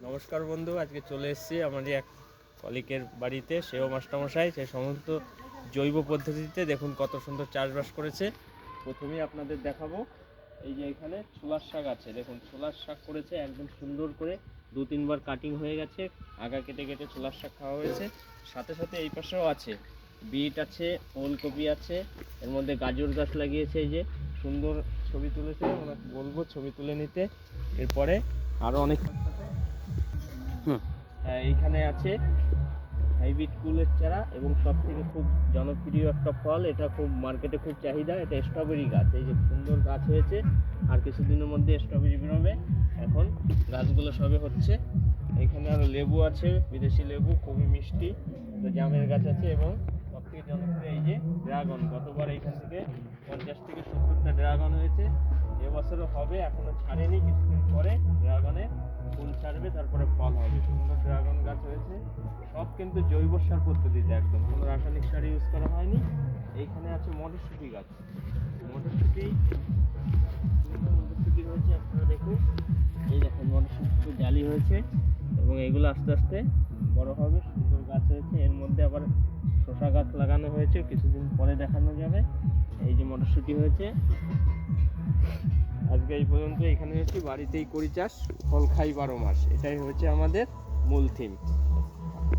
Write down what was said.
নমস্কার বন্ধু, আজকে চলে এসেছি আমাদের এক কলিকের বাড়িতে। সেও মাস্টারমশাই সে সমস্ত জৈব পদ্ধতিতে দেখুন কত সুন্দর চাষবাস করেছে। প্রথমেই আপনাদের দেখাবো, এই যে এখানে ছোলার শাক আছে, দেখুন ছোলার শাক করেছে একদম সুন্দর করে, 2-3 বার কাটিং হয়ে গেছে, আগা কেটে কেটে ছোলার শাক খাওয়া হয়েছে। সাথে সাথে এই পাশেও আছে বিট আছে, ওলকপি আছে, এর মধ্যে গাজর গাছ লাগিয়েছে। এই যে সুন্দর ছবি তুলেছে, ওনাকে বলবো ছবি তুলে নিতে। এরপরে আরও অনেক এইখানে আছে হাইব্রিড কুলের চারা, এবং সব থেকে খুব জনপ্রিয় একটা ফল, এটা খুব মার্কেটে খুব চাহিদা, এটা স্ট্রবেরি গাছ। এই যে সুন্দর গাছ হয়েছে, আর কিছুদিনের মধ্যে স্ট্রবেরি বেরোবে। এখন গাছগুলো সবে হচ্ছে। এখানে আরও লেবু আছে, বিদেশি লেবু, খুবই মিষ্টি, জামের গাছ আছে, এবং সব থেকে জনপ্রিয় এই যে ড্রাগন। গতবার এইখান থেকে 50 থেকে 70টা ড্রাগন হয়েছে, এবছরও হবে, এখনো ছাড়েনি, কিছুদিন পরে ড্রাগনে ফুল ছাড়বে, তারপরে ফল হবে। সুন্দর ড্রাগন গাছ হয়েছে, সব কিন্তু জৈব সার পদ্ধতিতে, একদম কোনো রাসায়নিক সার ইউজ করা হয়নি। এইখানে আছে মটরশুঁটি গাছ, মটরশুঁটি হয়েছে, আপনারা দেখুন, এই দেখুন মটরশুঁটি জালি হয়েছে, এবং এগুলো আস্তে আস্তে বড় হবে, সুন্দর গাছ হয়েছে। এর মধ্যে আবার শসা গাছ লাগানো হয়েছে, কিছুদিন পরে দেখানো যাবে। এই যে মটরশুঁটি হয়েছে। আজকে এই পর্যন্ত। এখানে হচ্ছে বাড়িতেই করি চাষ, ফল খাই 12 মাস, এটাই হচ্ছে আমাদের মূল থিম।